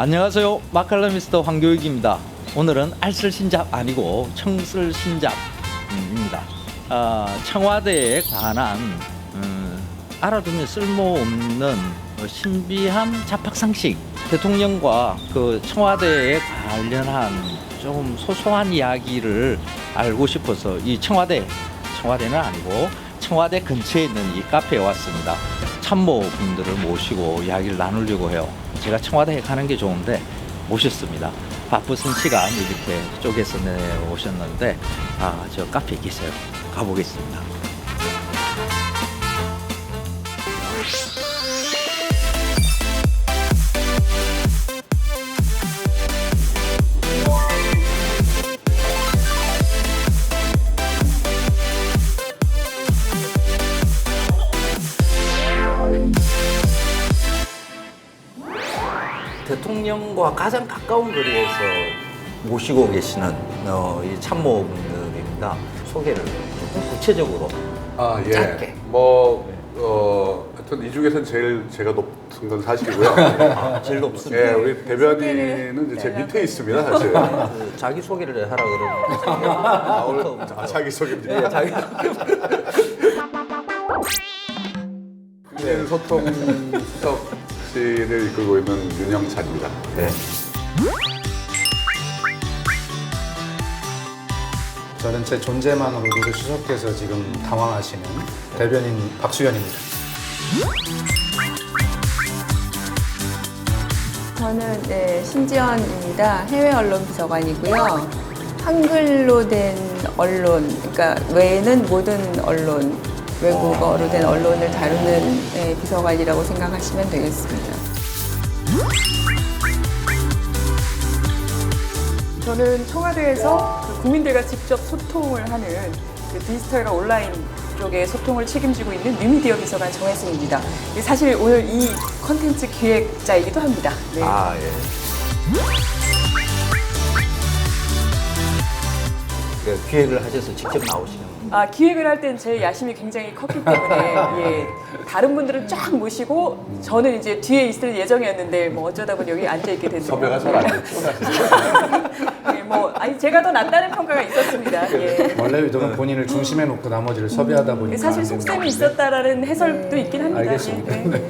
안녕하세요. 마칼라미스터 황교익입니다. 오늘은 알쓸신잡 아니고 청쓸신잡입니다. 청와대에 관한 알아두면 쓸모없는 신비한 잡학상식, 대통령과 그 청와대에 관련한 좀 소소한 이야기를 알고 싶어서 이 청와대는 아니고 청와대 근처에 있는 이 카페에 왔습니다. 참모분들을 모시고 이야기를 나누려고 해요. 제가 청와대에 가는 게 좋은데 모셨습니다. 바쁘신 시간 이렇게 쪼개서 오셨는데 저 카페에 계세요. 가보겠습니다. 대통령과 가장 가까운 거리에서 모시고 계시는 이 참모분들입니다. 소개를 조금 구체적으로 예. 짧게. 하여튼 이 중에서는 제일 제가 높은 건 사실이고요. 제일 높습니다. 예, 우리 대변인은 이제 제 밑에 있습니다, 사실. 그 자기 소개를 하라 그러면 오늘 자기 소개입니다. 네, 자기 국민 소통 수석실을 이끌고 있는 윤영찬입니다. 네. 저는 제 존재만으로도 수석께서 지금 당황하시는 대변인 박수현입니다. 저는 신지연입니다. 해외 언론 비서관이고요. 한글로 된 언론, 그러니까 외에는 모든 언론, 외국어로 된 언론을 다루는 비서관이라고 생각하시면 되겠습니다. 저는 청와대에서 국민들과 직접 소통을 하는 디지털과 온라인 쪽의 소통을 책임지고 있는 뉴미디어 비서관 정혜승입니다. 사실 오늘 이 컨텐츠 기획자이기도 합니다. 네. 예. 그 기획을 하셔서 직접 나오시는 거예요? 기획을 할 땐 제 야심이 굉장히 컸기 때문에 다른 분들은 쫙 모시고 저는 이제 뒤에 있을 예정이었는데 어쩌다 보니 여기 앉아 있게 됐네요. 섭외가 잘 안 됐죠. 제가 더 낫다는 평가가 있었습니다. 예. 원래 의도는 본인을 중심에 놓고 나머지를 섭외하다 보니까 사실 안 되는 속셈이 거죠. 있었다라는 해설도 있긴 합니다. 알겠습니다. 예, 네.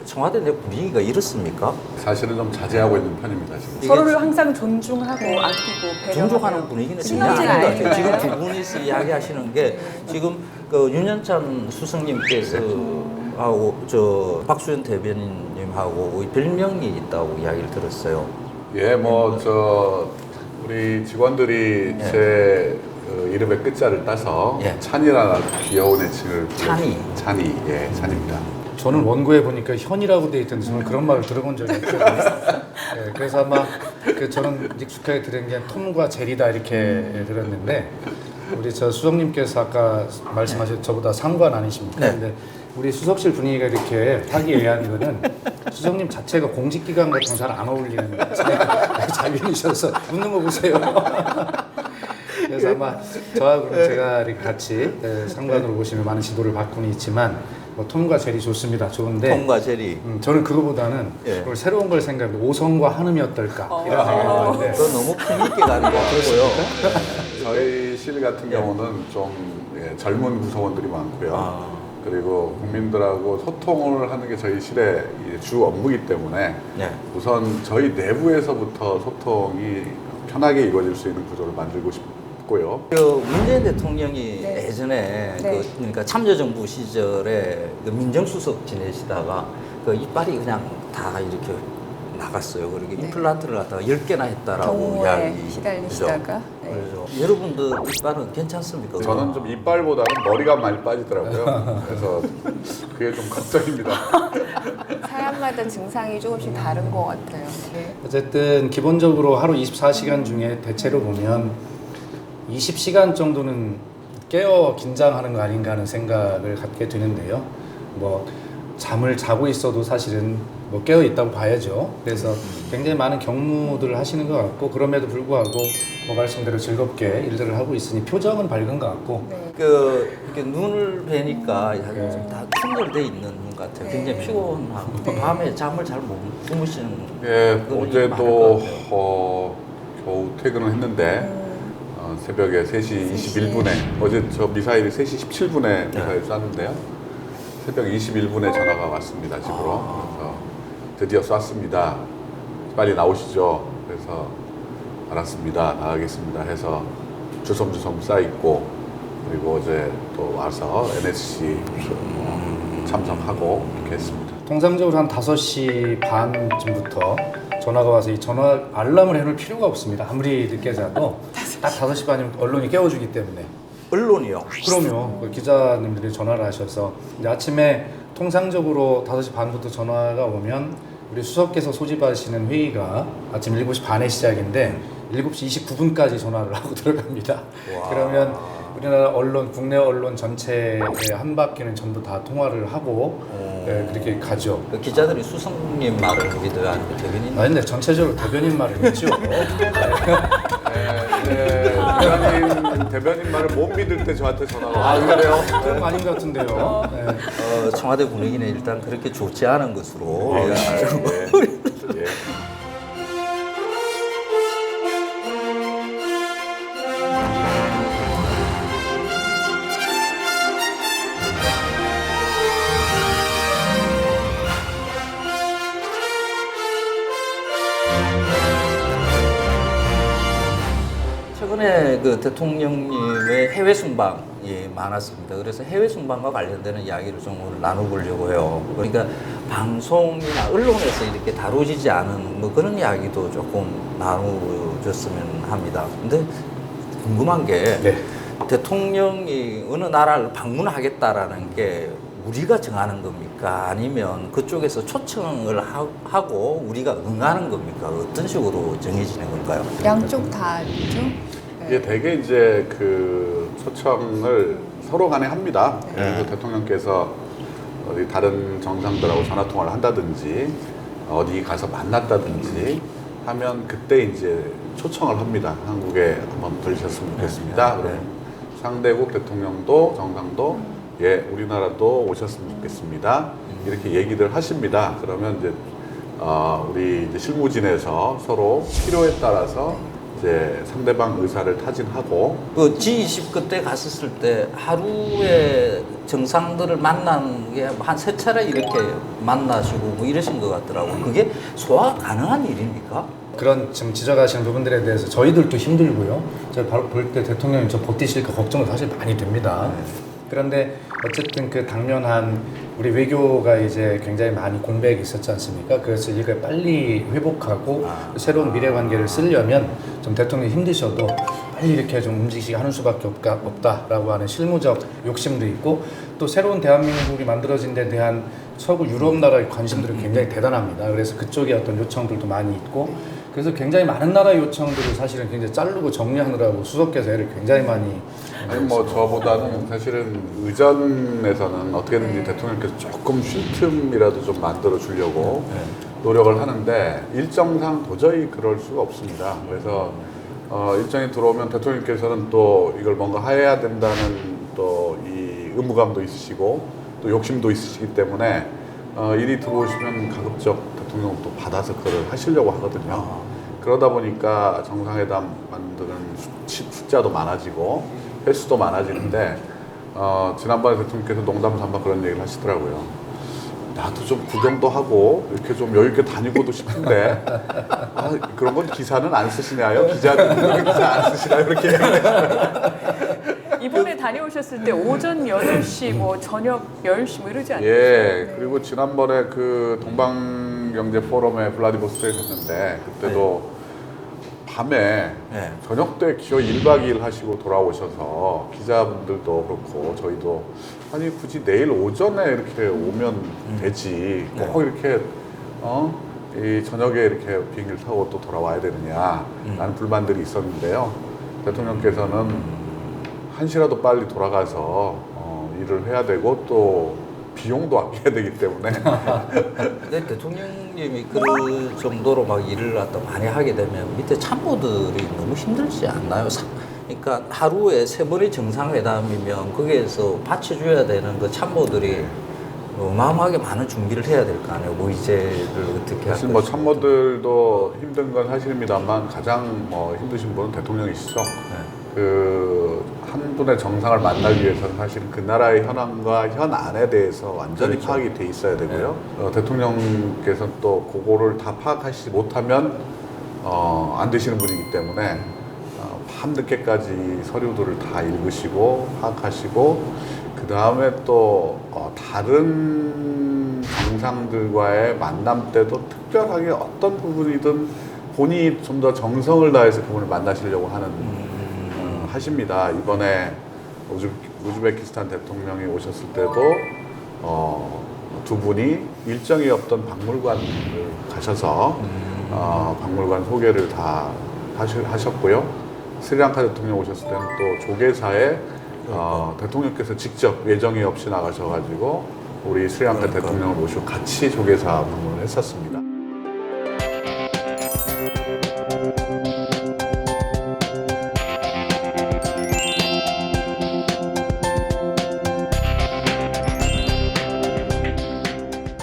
청와대 내 분위기가 이렇습니까? 사실은 좀 자제하고 있는 편입니다, 지금. 서로를 항상 존중하고 아끼고 배려하고 존중하는 분위기는 전혀 신경질 아닌 것 같아요. 아닌가요? 지금 두 분이서 이야기하시는 게 지금 그 윤현찬 수석님께서 하고 저 박수현 대변인님하고 별명이 있다고 이야기를 들었어요. 예, 우리 직원들이 제 이름의 끝자를 따서 예. 찬이라는 아주 귀여운 애칭을 찬이. 찬이, 예, 찬입니다. 저는 원고에 보니까 현이라고 돼 있던데 저는 그런 말을 들어본 적이 없어요. 네, 그래서 아마 저는 익숙하게 들은 게 톰과 제리다 이렇게 들었는데 우리 저 수석님께서 아까 말씀하신 저보다 상관 아니십니까? 네. 근데 우리 수석실 분위기가 이렇게 화기애애한 거는 수석님 자체가 공직기관 같은 잘 안 어울리는 자기이셔서 웃는 거 보세요. 그래서 아마 저하고 제가 이렇게 같이 상관으로 보시면 많은 지도를 받고는 있지만 톰과 제리 좋습니다. 좋은데 톰과 제리. 저는 그거보다는 예. 그걸 새로운 걸 생각해요. 오성과 한음이 어떨까 이런 생각을 하는데 그거 너무 큰 있게 가는 것 같고요. 저희 실 같은 경우는 좀 젊은 구성원들이 많고요. 그리고 국민들하고 소통을 하는 게 저희 실의 주 업무이기 때문에 네. 우선 저희 내부에서부터 소통이 편하게 이루어질 수 있는 구조를 만들고 싶고요. 그 문재인 대통령이 네. 예전에 네. 그러니까 참여정부 시절에 그 민정수석 지내시다가 그 이빨이 그냥 다 이렇게 나갔어요. 그리고 임플란트를 갖다가 10개나 했다라고 경호에 이야기. 시달리시다가. 네. 그래서 여러분들 이빨은 괜찮습니까? 저는 좀 이빨보다는 머리가 많이 빠지더라고요. 그래서 그게 좀 걱정입니다. 사람마다 증상이 조금씩 다른 것 같아요. 네. 어쨌든 기본적으로 하루 24시간 중에 대체로 보면 20시간 정도는 깨어 긴장하는 거 아닌가 하는 생각을 갖게 되는데요. 잠을 자고 있어도 사실은 뭐 깨어 있다고 봐야죠. 그래서 굉장히 많은 경무들을 하시는 것 같고 그럼에도 불구하고 뭐 말씀대로 즐겁게 일들을 하고 있으니 표정은 밝은 것 같고 네. 이렇게 눈을 뵈니까 다 충돌돼 있는 것 같아요. 굉장히 피곤하고 밤에 잠을 잘 못 주무시는. 예, 그런 일이 어제도 많을 것 같아요. 겨우 퇴근을 했는데 새벽에 3시 21분에 어제 저 미사일이 3시 17분에 미사일 쐈는데요. 새벽 21분에 전화가 왔습니다, 집으로. 그래서 드디어 쐈습니다. 빨리 나오시죠. 그래서 알았습니다. 나가겠습니다 해서 주섬주섬 쌓있고 그리고 어제 또 와서 NSC 참석하고 이렇게 했습니다. 통상적으로 한 5시 반쯤부터 전화가 와서 이 전화 알람을 해놓을 필요가 없습니다. 아무리 늦게 자도 딱 5시 반이면 언론이 깨워주기 때문에. 언론이요. 그럼요. 그 기자님들이 전화를 하셔서 이제 아침에 통상적으로 5시 반부터 전화가 오면 우리 수석께서 소집하시는 회의가 아침 7시 반에 시작인데 7시 29분까지 전화를 하고 들어갑니다. 와. 그러면 우리나라 언론, 국내 언론 전체의 한 바퀴는 전부 다 통화를 하고 그렇게 가죠. 그 기자들이 수석님 말을 믿어야 하는데 대변인. 아니 근데 전체적으로 대변인 말을 했죠. 대변인 말을 못 믿을 때 저한테 전화가 와요. 그래요? 그럼 아닌 것 같은데요. 네. 청와대 분위기는 일단 그렇게 좋지 않은 것으로. 예. 최근에 그 대통령님의 해외 순방이 많았습니다. 그래서 해외 순방과 관련되는 이야기를 좀 오늘 나눠보려고 해요. 그러니까 방송이나 언론에서 이렇게 다루지지 않은 뭐 그런 이야기도 조금 나눠줬으면 합니다. 근데 궁금한 게 네. 대통령이 어느 나라를 방문하겠다라는 게 우리가 정하는 겁니까? 아니면 그쪽에서 초청을 하고 우리가 응하는 겁니까? 어떤 식으로 정해지는 걸까요? 양쪽 다죠. 이게 되게 이제 그 초청을 서로 간에 합니다. 네. 그리고 대통령께서 어디 다른 정상들하고 전화 통화를 한다든지 어디 가서 만났다든지 하면 그때 이제 초청을 합니다. 한국에 한번 들으셨으면 좋겠습니다. 그러면 상대국 대통령도 정상도 예, 우리나라도 오셨으면 좋겠습니다. 이렇게 얘기들 하십니다. 그러면 이제 우리 이제 실무진에서 서로 필요에 따라서 이제 상대방 의사를 타진하고 그 G20 그때 갔었을 때 하루에 정상들을 만난 게 한 3차례 이렇게 만나시고 뭐 이러신 것 같더라고요. 그게 소화 가능한 일입니까? 그런 지금 지적하시는 부분들에 대해서 저희들도 힘들고요. 제가 바로 볼 때 대통령이 저 버티실까 걱정은 사실 많이 됩니다. 그런데 어쨌든 그 당면한 우리 외교가 이제 굉장히 많이 공백이 있었지 않습니까? 그래서 이걸 빨리 회복하고 새로운 미래 관계를 쓰려면 좀 대통령이 힘드셔도 빨리 이렇게 좀 움직이게 하는 수밖에 없다라고 하는 실무적 욕심도 있고 또 새로운 대한민국이 만들어진 데 대한 서구 유럽 나라의 관심들은 굉장히 대단합니다. 그래서 그쪽에 어떤 요청들도 많이 있고 그래서 굉장히 많은 나라의 요청들을 사실은 굉장히 자르고 정리하느라고 수석께서 애를 굉장히 많이 아니 뭐 저보다는 사실은 의전에서는 어떻게든지 대통령께서 조금 쉴 틈이라도 좀 만들어 주려고 노력을 하는데 일정상 도저히 그럴 수가 없습니다. 그래서 일정이 들어오면 대통령께서는 또 이걸 뭔가 해야 된다는 또 이 의무감도 있으시고 또 욕심도 있으시기 때문에 일이 들어오시면 가급적 대통령 또 받아서 그걸 하시려고 하거든요. 그러다 보니까 정상회담 만드는 숫자도 많아지고 횟수도 많아지는데 지난번에 대통령께서 농담삼아 그런 얘기를 하시더라고요. 나도 좀 구경도 하고 이렇게 좀 여유 있게 다니고도 싶은데 그런 건 기사는 안 쓰시나요? 기자들 기사 안 쓰시나요? 이렇게 이번에 다녀오셨을 때 오전 8시, 뭐 저녁 10시 뭐 이러지 않나요? 예, 그리고 지난번에 그 동방경제 포럼에 블라디보스토크에 갔는데 그때도 밤에 네. 저녁 때 기어 1박 2일 하시고 돌아오셔서 기자분들도 그렇고 저희도 아니 굳이 내일 오전에 이렇게 오면 되지 꼭 이렇게 이 저녁에 이렇게 비행기를 타고 또 돌아와야 되느냐 라는 불만들이 있었는데요. 대통령께서는 한시라도 빨리 돌아가서 일을 해야 되고 또 비용도 아껴야 되기 때문에 근데 대통령님이 그 정도로 막 일을 갖다 많이 하게 되면 밑에 참모들이 너무 힘들지 않나요? 그러니까 하루에 3번의 정상회담이면 거기에서 받쳐줘야 되는 그 참모들이 어마어마하게 많은 준비를 해야 될 거 아니에요. 의제를 어떻게 할 사실 뭐 것인지. 참모들도 힘든 건 사실입니다만 가장 힘드신 분은 대통령이시죠. 그 한 분의 정상을 만나기 위해서는 사실 그 나라의 현황과 현안에 대해서 완전히 그렇죠. 파악이 돼 있어야 되고요. 대통령께서는 또 그거를 다 파악하시지 못하면 안 되시는 분이기 때문에 밤늦게까지 서류들을 다 읽으시고 파악하시고 그 다음에 또 다른 정상들과의 만남 때도 특별하게 어떤 부분이든 본인이 좀 더 정성을 다해서 그분을 만나시려고 하는 하십니다. 이번에 우즈베키스탄 대통령이 오셨을 때도 두 분이 일정이 없던 박물관을 가셔서 박물관 소개를 다 하셨고요. 스리랑카 대통령 오셨을 때는 또 조계사에 대통령께서 직접 예정이 없이 나가셔가지고 우리 스리랑카 대통령을 모시고 같이 조계사 방문을 했었습니다.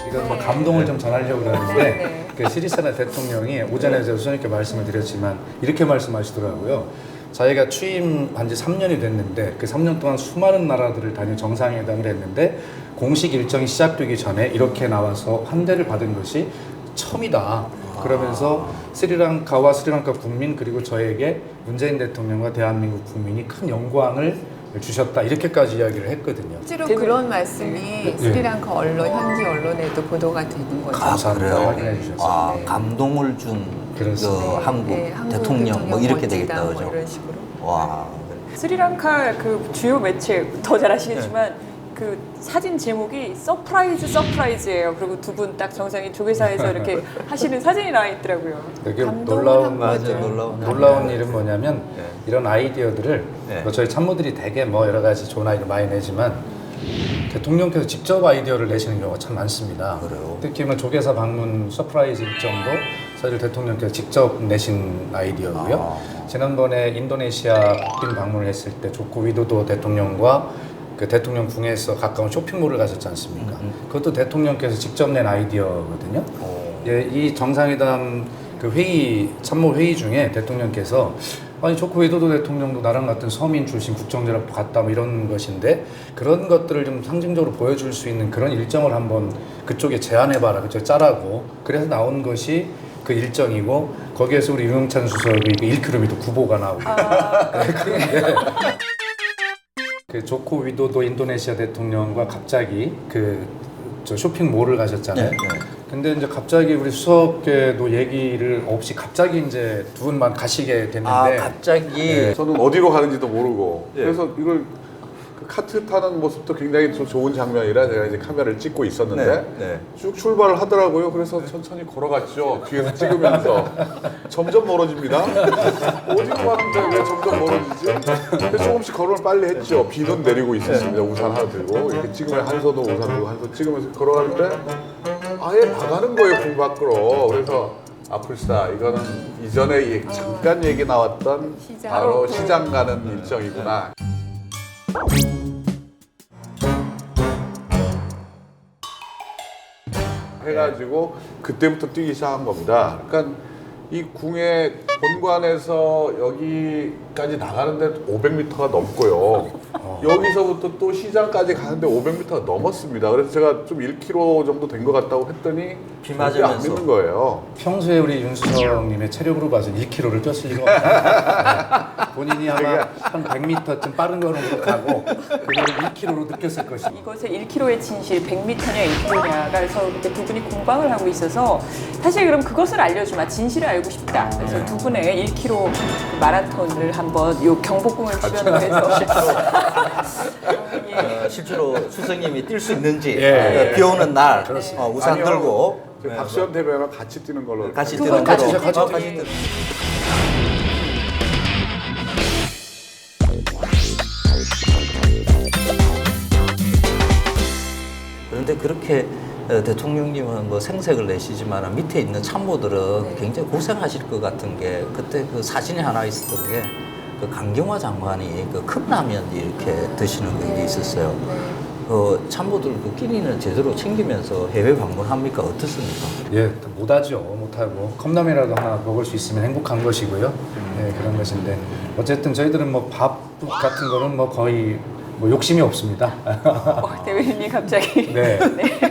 이건 뭐 감동을 좀 전하려고 그러는데 네. 그 시리세나 대통령이 오전에 제가 수장님께 말씀을 드렸지만 이렇게 말씀하시더라고요. 자기가 취임한 지 3년이 됐는데 그 3년 동안 수많은 나라들을 다니 정상회담을 했는데 공식 일정이 시작되기 전에 이렇게 나와서 환대를 받은 것이 처음이다. 그러면서 스리랑카와 스리랑카 국민 그리고 저에게 문재인 대통령과 대한민국 국민이 큰 영광을 주셨다. 이렇게까지 이야기를 했거든요. 실제로 그런 말씀이 스리랑카 언론, 현지 언론에도 보도가 되는 거죠. 감사합니다. 그래요? 확인해 주셔서. 네. 감동을 준 그렇습니다. 한국 네, 한국 대통령 뭐 이렇게 멋지다, 되겠다 뭐 그죠? 이런 식으로. 와. 스리랑카 그 주요 매체 더 잘 아시겠지만 그 사진 제목이 서프라이즈예요. 그리고 두 분 딱 정상이 조계사에서 이렇게 하시는 사진이 나와 있더라고요. 되게 감동을 놀라운 한 맞아요. 거죠. 놀라운 일은 뭐냐면 네. 이런 아이디어들을 네. 뭐 저희 참모들이 되게 뭐 여러 가지 좋은 아이디어 많이 내지만 대통령께서 직접 아이디어를 내시는 경우가 참 많습니다. 그래요? 특히 뭐 조계사 방문 서프라이즈 일정도 사실 대통령께서 직접 내신 아이디어고요. 지난번에 인도네시아 국빈 방문을 했을 때 조코 위도도 대통령과 그 대통령 궁에서 가까운 쇼핑몰을 가셨지 않습니까? 그것도 대통령께서 직접 낸 아이디어거든요. 예, 이 정상회담 그 회의 참모 회의 중에 대통령께서 아니 조코 위도도 대통령도 나랑 같은 서민 출신 국정원을 갔다 뭐 이런 것인데 그런 것들을 좀 상징적으로 보여줄 수 있는 그런 일정을 한번 그쪽에 제안해봐라 그쪽 짜라고 그래서 나온 것이 그 일정이고 거기에서 우리 유영찬 수석이 그 1km 구보가 나오고 그런데 그 조코 위도도 인도네시아 대통령과 갑자기 저 쇼핑몰을 가셨잖아요. 네, 네. 근데 이제 갑자기 우리 수석께도 얘기를 없이 갑자기 이제 두 분만 가시게 됐는데 갑자기 저는 어디로 가는지도 모르고 예. 그래서 이걸 그 카트 타는 모습도 굉장히 좀 좋은 장면이라 제가 이제 카메라를 찍고 있었는데 네, 네. 쭉 출발을 하더라고요. 그래서 천천히 걸어갔죠. 뒤에서 찍으면서 점점 멀어집니다. 어디로 가는데 왜 점점 멀어지지? 그래서 조금씩 걸음을 빨리 했죠. 비는 내리고 있었습니다. 우산 하나 들고 이렇게 찍으면 한 손으로 우산 들고 한 손 찍으면서 걸어가는데 아예 나가는 거예요. 궁 밖으로. 그래서 아플싸 이거는 이전에 잠깐 얘기 나왔던 시장. 바로 시장 가는 일정이구나. 해가지고 그때부터 뛰기 시작한 겁니다. 그러니까 이 궁의 본관에서 여기까지 나가는데 500m가 넘고요. 여기서부터 또 시장까지 가는데 500m가 넘었습니다. 그래서 제가 좀 1km 정도 된 것 같다고 했더니 비 절대 안 맞으면서. 믿는 거예요. 평소에 우리 윤수정님의 체력으로 봐서 1km를 뛰었을 리가 없어요. 본인이 아마 한 100m쯤 빠른 걸음으로 가고 그거를 1km로 느꼈을 것입니다. 이것의 1km의 진실, 100m냐 1km냐가 그래서 그때 두 분이 공방을 하고 있어서 사실 그럼 그것을 알려주마, 진실을 알고 싶다. 그래서 두 분의 1km 마라톤을 한번 요 경복궁을 주변으로 해서 실제로 수석님이 뛸 수 있는지 예. 비 오는 날 우산 아니요. 들고 지금 박시원 대변랑 같이 뛰는 걸로 같이 두 뛰는 분 같이 거로. 뛰죠. 같이 뛰는 근데 그렇게 대통령님은 뭐 생색을 내시지만 밑에 있는 참모들은 굉장히 고생하실 것 같은 게 그때 그 사진이 하나 있었던 게 그 강경화 장관이 그 컵라면 이렇게 드시는 게 있었어요. 그 참모들 그 끼니는 제대로 챙기면서 해외 방문합니까? 어떻습니까? 예, 못하죠. 못하고 컵라면이라도 하나 먹을 수 있으면 행복한 것이고요. 예, 그런 것인데 어쨌든 저희들은 뭐 밥 같은 거는 뭐 거의 뭐 욕심이 없습니다. 대변인님 갑자기. 네.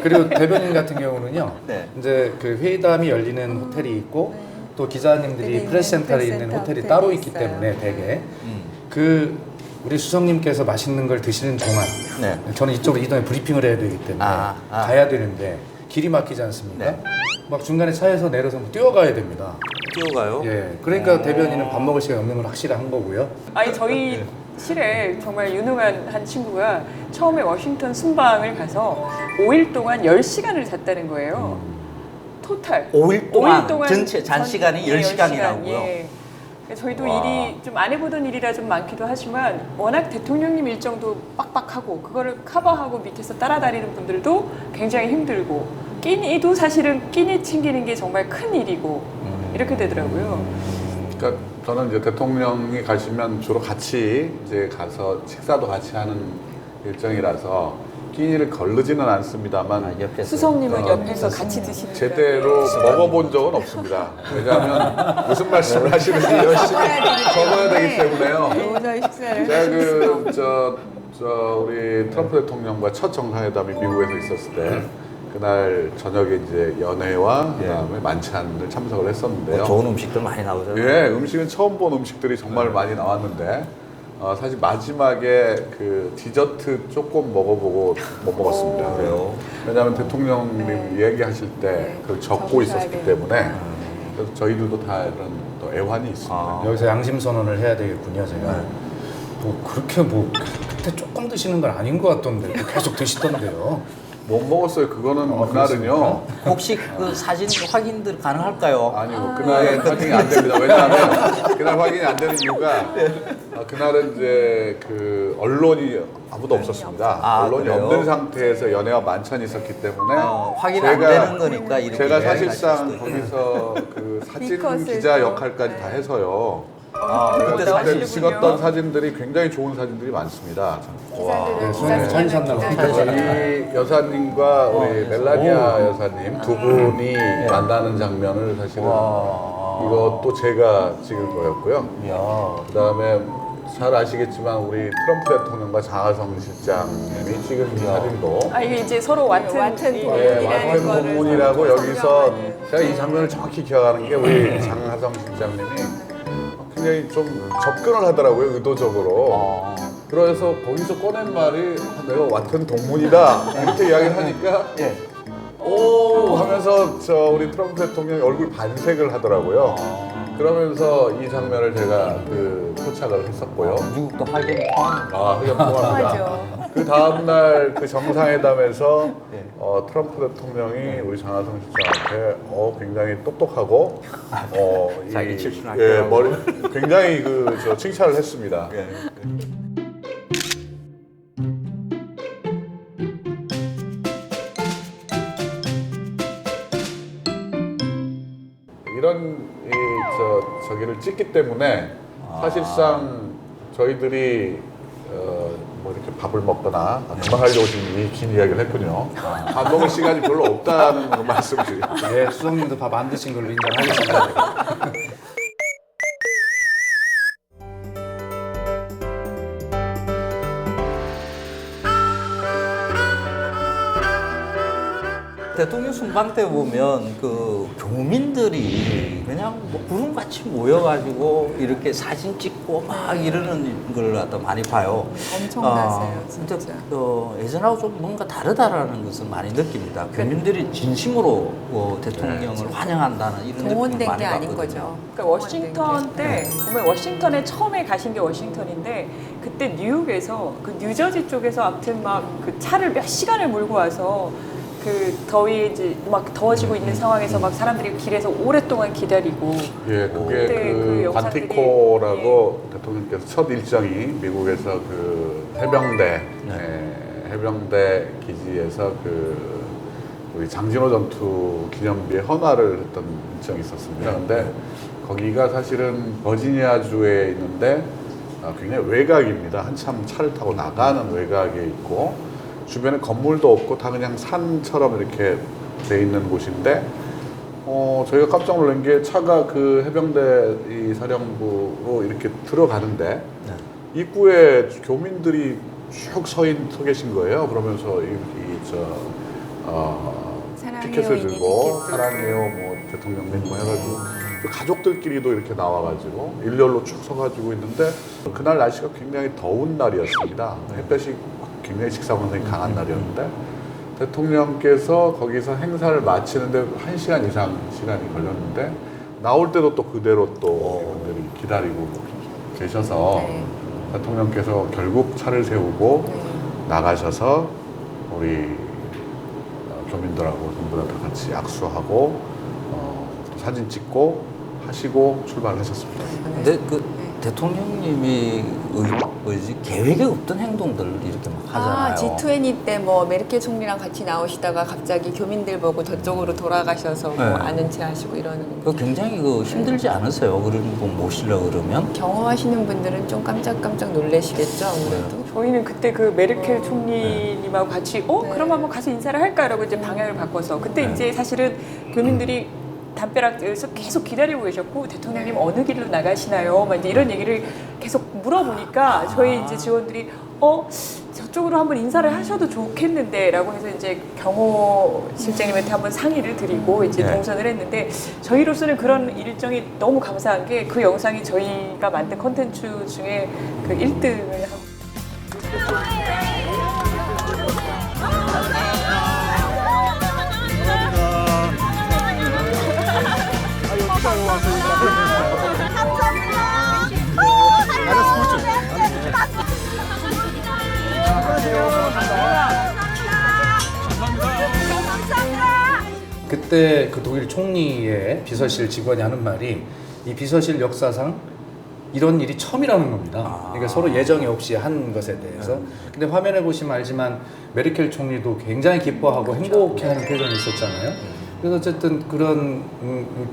그리고 대변인 같은 경우는요. 네. 이제 그 회의담이 열리는 호텔이 있고 또 기자님들이 여기 프레스센터에 있는 있는 호텔이 프레스센터 따로 있기 있어요. 때문에 되게 음. 그 우리 수석님께서 맛있는 걸 드시는 동안 네. 저는 이쪽으로 이동해 브리핑을 해야 되기 때문에 아. 가야 되는데 길이 막히지 않습니까? 네. 막 중간에 차에서 내려서 뛰어가야 됩니다. 뛰어가요? 예, 그러니까 대변인은 밥 먹을 시간이 없는 건 확실한 거고요. 아니 저희 실에 정말 유능한 한 친구가 처음에 워싱턴 순방을 가서 5일 동안 10시간을 잤다는 거예요. 토탈. 5일 동안 전체 잔 시간이 예, 10시간이라고요? 예. 저희도 와. 일이 좀 안 해보던 일이라 좀 많기도 하지만 워낙 대통령님 일정도 빡빡하고 그거를 커버하고 밑에서 따라다니는 분들도 굉장히 힘들고 끼니도 사실은 끼니 챙기는 게 정말 큰 일이고 이렇게 되더라고요. 그러니까 저는 이제 대통령이 가시면 주로 같이 이제 가서 식사도 같이 하는 일정이라서 끼니를 거르지는 않습니다만 아, 옆에서. 수석님은 어, 옆에서 같이 드시니까 제대로 먹어본 적은 없습니다. 왜냐하면 무슨 말씀을 하시는지 열심히 적어야 되기 때문에요. 도저히 식사를 제가 우리 트럼프 대통령과 첫 정상회담이 미국에서 있었을 때 그날 저녁에 이제 연회와 그다음에 만찬을 참석을 했었는데요. 뭐 좋은 음식들 많이 나오잖아요. 예, 음식은 처음 본 음식들이 정말 많이 나왔는데 사실 마지막에 그 디저트 조금 먹어보고 못 먹었습니다. 그래요? 왜냐하면 대통령님 얘기하실 때 그걸 적고 있었기 때문에 그래서 저희들도 다 이런 또 애환이 있습니다. 아. 여기서 양심 선언을 해야 되겠군요, 제가. 뭐 그렇게 뭐 그때 조금 드시는 건 아닌 것 같던데 계속 드시던데요. 못 먹었어요. 그거는 그날은요. 혹시 그 사진 확인들 가능할까요? 아니요, 그날 확인이 안 됩니다. 왜냐하면 그날 확인이 안 되는 이유가 그날은 이제 그 언론이 아무도 없었습니다. 아, 언론이 그래요? 없는 상태에서 연회와 만찬이 있었기 때문에 확인 안 되는 거니까 이렇게 제가 여행하실 사실상 수도 있고. 거기서 그 사진 비컷을 기자 또. 역할까지 다 해서요. 그때 그때 사실 찍었던 사진들이 굉장히 좋은 사진들이 많습니다. 네, 수석님 찬이셨나고. 이 여사님과 우리 멜라니아 여사님 두 분이 만나는 장면을 사실은 이것도 제가 찍은 거였고요. 이야. 그다음에 잘 아시겠지만 우리 트럼프 대통령과 장하성 실장님이 찍은 이 사진도 아 이게 이제 서로 같은 같은 이- 예, 이라는 완전 거를 동문이라고 서로 여기서 설명하는. 제가 이 장면을 정확히 기억하는 게 우리 장하성 실장님이 굉장히 좀 접근을 하더라고요, 의도적으로. 그래서 거기서 꺼낸 말이 내가 같은 동문이다 이렇게 이야기를 하니까 오 하면서 우리 트럼프 대통령이 얼굴 반색을 하더라고요. 그러면서 이 장면을 제가 그 포착을 했었고요. 미국도 확인 포함. 그게 통합니다. 통하죠. 그 다음날 그 정상회담에서 트럼프 대통령이 우리 장하성 실장한테 굉장히 똑똑하고 자기 이- 출신할 예, 거라고. 굉장히 칭찬을 했습니다. 이런 저기를 찍기 때문에 사실상 저희들이 뭐 이렇게 밥을 먹거나 그만 하려고 지금 이 긴 이야기를 했군요. 밥 먹을 시간이 별로 없다는 걸 말씀드립니다. 예, 수석님도 밥 안 드신 걸로 인정하겠습니다. 대통령 순방 때 보면 그 교민들이 그냥 뭐 구름같이 모여가지고 이렇게 사진 찍고 막 이러는 걸 갖다 많이 봐요. 엄청나세요, 근데 진짜. 예전하고 좀 뭔가 다르다라는 것을 많이 느낍니다. 교민들이 진심으로 대통령을 환영한다는 이런 느낌을 동원된 많이 게 아닌 받거든요. 거죠. 그러니까 워싱턴 때 보면 워싱턴에 처음에 가신 게 워싱턴인데 그때 뉴욕에서 그 뉴저지 쪽에서 아무튼 막 그 차를 몇 시간을 몰고 와서 그 더위 이제 막 더워지고 있는 상황에서 막 사람들이 길에서 오랫동안 기다리고 예, 그게 그때 그 그 영상들이- 관티코라고 대통령께서 첫 일정이 미국에서 그 해병대 해병대 기지에서 그 우리 장진호 전투 기념비에 헌화를 했던 일정이 있었습니다. 근데 거기가 사실은 버지니아주에 있는데 굉장히 외곽입니다. 한참 차를 타고 나가는 외곽에 있고 주변에 건물도 없고 다 그냥 산처럼 이렇게 돼 있는 곳인데 저희가 깜짝 놀란 게 차가 그 해병대 이 사령부로 이렇게 들어가는데 입구에 교민들이 쭉 서 계신 거예요. 그러면서 사랑해요, 피켓을 이미 들고 피켓 사랑해요 뭐 대통령님 뭐 해가지고 그 가족들끼리도 이렇게 나와가지고 일렬로 쭉 서가지고 있는데 그날 날씨가 굉장히 더운 날이었습니다. 햇볕이 굉장히 직사광선이 강한 날이었는데 대통령께서 거기서 행사를 마치는데 1시간 이상 시간이 걸렸는데 나올 때도 또 그대로 또 분들이 기다리고 계셔서 네. 대통령께서 결국 차를 세우고 네. 나가셔서 우리 교민들하고 전부 다 같이 악수하고 또 사진 찍고 하시고 출발하셨습니다. 근데 그 대통령님이 계획에 없던 행동들을 이렇게 막 하잖아요. G20 때 뭐 메르켈 총리랑 같이 나오시다가 갑자기 교민들 보고 저쪽으로 돌아가셔서 뭐 네. 아는 체 하시고 이러는 그 굉장히 그 힘들지 않으세요? 그런 분 모시려고 그러면? 경험하시는 분들은 좀 깜짝깜짝 놀라시겠죠 아무래도. 저희는 그때 그 메르켈 총리님하고 같이 네. 그럼 한번 가서 인사를 할까라고 이제 방향을 바꿔서 그때 이제 사실은 교민들이 담벼락에서 계속 기다리고 계셨고 대통령님 어느 길로 나가시나요? 막 이제 이런 얘기를 계속 물어보니까 저희 이제 직원들이 저쪽으로 한번 인사를 하셔도 좋겠는데라고 해서 이제 경호 실장님한테 한번 상의를 드리고 이제 네. 동선을 했는데 저희로서는 그런 일정이 너무 감사한 게 그 영상이 저희가 만든 컨텐츠 중에 그 1등을 하고. 그때 그 독일 총리의 비서실 직원이 하는 말이 이 비서실 역사상 이런 일이 처음이라는 겁니다. 그러니까 서로 예정이 없이 한 것에 대해서. 근데 화면에 보시면 알지만 메르켈 총리도 굉장히 기뻐하고 행복해하는 표정이 있었잖아요. 그래서 어쨌든 그런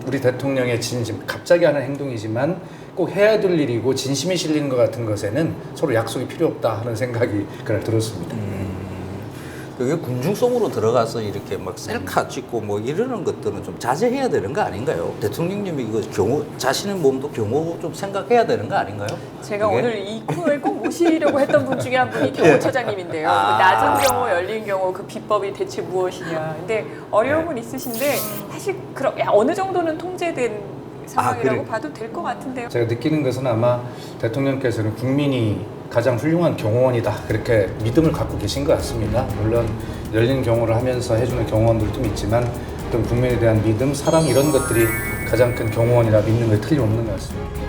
우리 대통령의 진심, 갑자기 하는 행동이지만 꼭 해야 될 일이고 진심이 실리는 것 같은 것에는 서로 약속이 필요 없다 하는 생각이 그날 들었습니다. 그게 군중 속으로 들어가서 이렇게 막 셀카 찍고 뭐 이러는 것들은 좀 자제해야 되는 거 아닌가요? 대통령님이 이거 자신의 몸도 경호 좀 생각해야 되는 거 아닌가요? 제가 그게? 오늘 이 코너에 꼭 모시려고 했던 분 중에 한 분이 경호처장님인데요. 그 낮은 경호, 열린 경호 그 비법이 대체 무엇이냐. 근데 어려움은 있으신데 사실 어느 정도는 통제된 상황이라고 그래. 봐도 될 것 같은데요. 제가 느끼는 것은 아마 대통령께서는 국민이 가장 훌륭한 경호원이다 그렇게 믿음을 갖고 계신 것 같습니다. 물론 열린 경호를 하면서 해주는 경호원들도 있지만 어떤 국민에 대한 믿음, 사랑 이런 것들이 가장 큰 경호원이라 믿는 게 틀림없는 것 같습니다.